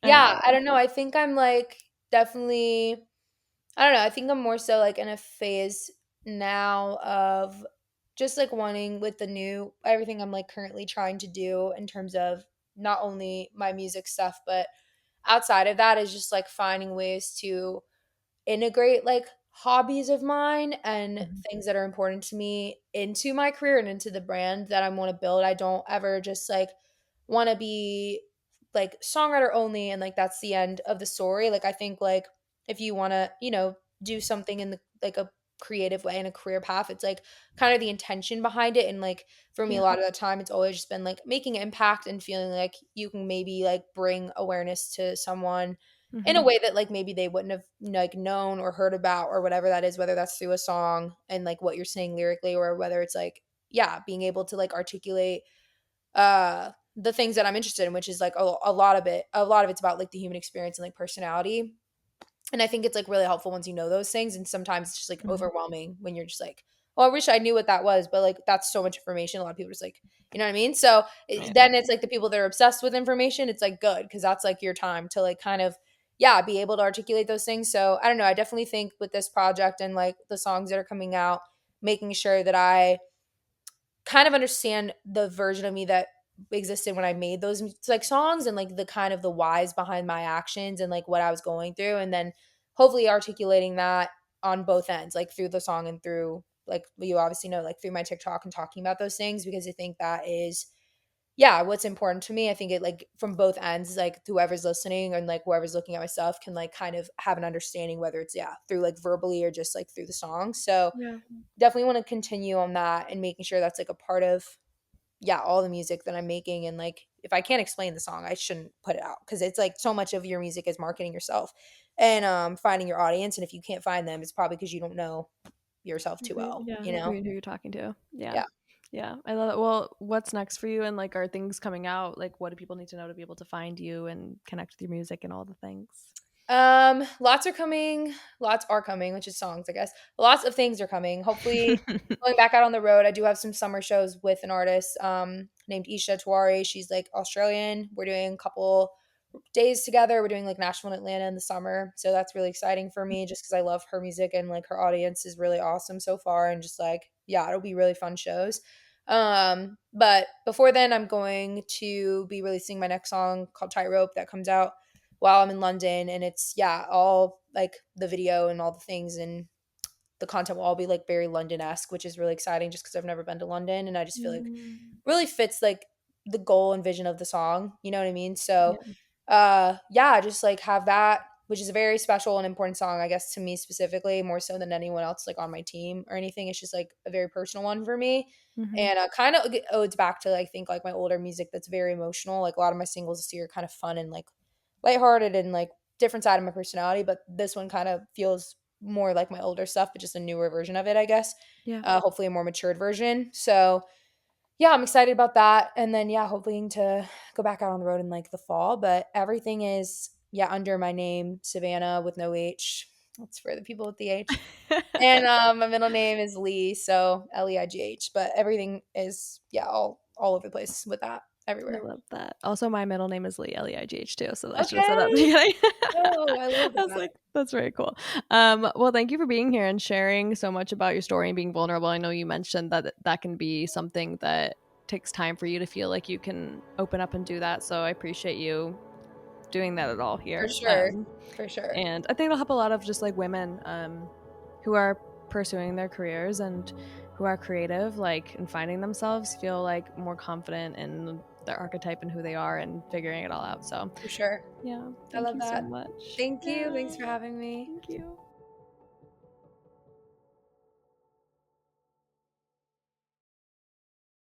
A: I
B: yeah, I
A: know.
B: don't know. I think I'm like definitely, I don't know. I think I'm more so like in a phase now of just like wanting with the new everything I'm like currently trying to do in terms of not only my music stuff, but outside of that is just like finding ways to integrate like hobbies of mine and
A: Mhm.
B: things that are important to me into my career and into the brand that I want to build. I don't ever just like want to be like songwriter only and like that's the end of the story. Like I think like if you want to, do something in the like a creative way and a career path, it's like kind of the intention behind it and like for me a
A: Yeah.
B: lot of the time it's always just been like making impact and feeling like you can maybe like bring awareness to someone in a
A: Hmm.
B: way that like maybe they wouldn't have like known or heard about or whatever that is, whether that's through a song and like what you're saying lyrically or whether it's like yeah being able to like articulate the things that I'm interested in, which is like a lot of it's about like the human experience and like personality. And I think it's like really helpful once you know those things. And sometimes it's just like
A: Hmm.
B: overwhelming when you're just like, well, I wish I knew what that was, but like that's so much information. A lot of people are just like, you know what I mean? So
A: Yeah.
B: then it's like the people that are obsessed with information, it's like good because that's like your time to like kind of, yeah, be able to articulate those things. So I don't know. I definitely think with this project and like the songs that are coming out, making sure that I kind of understand the version of me that existed when I made those like songs and like the kind of the whys behind my actions and like what I was going through and then hopefully articulating that on both ends like through the song and through like you obviously know like through my TikTok and talking about those things because I think that is yeah what's important to me. I think it like from both ends like whoever's listening and like whoever's looking at my stuff can like kind of have an understanding whether it's yeah through like verbally or just like through the song. So
A: Yeah.
B: definitely want to continue on that and making sure that's like a part of yeah all the music that I'm making and like if I can't explain the song I shouldn't put it out because it's like so much of your music is marketing yourself and finding your audience and if you can't find them it's probably because you don't know yourself too well,
A: Yeah.
B: you know.
A: Who you're talking to. Yeah.
B: Yeah.
A: Yeah, I love it. Well, what's next for you? And like, are things coming out? Like, what do people need to know to be able to find you and connect with your music and all the things?
B: Lots are coming. Lots are coming, which is songs, I guess. Lots of things are coming. Hopefully, going back out on the road. I do have some summer shows with an artist named Isha Tawari. She's like Australian. We're doing a couple days together. We're doing like Nashville and Atlanta in the summer. So that's really exciting for me just because I love her music and like her audience is really awesome so far. And just like, yeah, it'll be really fun shows. But before then, I'm going to be releasing my next song called Tightrope that comes out while I'm in London. And it's, yeah, all like the video and all the things and the content will all be like very London esque, which is really exciting just because I've never been to London. And I just feel like
A: Mm,
B: really fits like the goal and vision of the song. You know what I mean? So
A: yeah.
B: yeah, just like have that, which is a very special and important song, I guess, to me specifically, more so than anyone else like on my team or anything. It's just like a very personal one for me.
A: Hmm.
B: And kind of odes back to I think like my older music that's very emotional. Like a lot of my singles this year are kind of fun and like lighthearted and like different side of my personality, but this one kind of feels more like my older stuff, but just a newer version of it, I guess.
A: Yeah.
B: Hopefully a more matured version. So yeah, I'm excited about that. And then yeah, hoping to go back out on the road in like the fall. But everything is yeah under my name, Savannah with no H. That's for the people with the H. And my middle name is Lee, so Leigh. But everything is yeah all over the place with that
A: I
B: everywhere.
A: love that. Also, my middle name is Lee, Leigh too. So I should have said that at the
B: Okay.
A: beginning.
B: Oh, I love
A: I was
B: that.
A: like, that's very cool. Well, thank you for being here and sharing so much about your story and being vulnerable. I know you mentioned that that can be something that takes time for you to feel like you can open up and do that. So I appreciate you doing that at all
B: For
A: here.
B: sure. For sure.
A: And I think it'll help a lot of just like women who are pursuing their careers and who are creative, like, and finding themselves feel like more confident in their archetype and who they are and figuring it all out. So,
B: For sure.
A: yeah,
B: I
A: thank
B: love
A: you so
B: that.
A: much.
B: Thank you. Thanks
A: Yeah,
B: for having me.
A: thank you.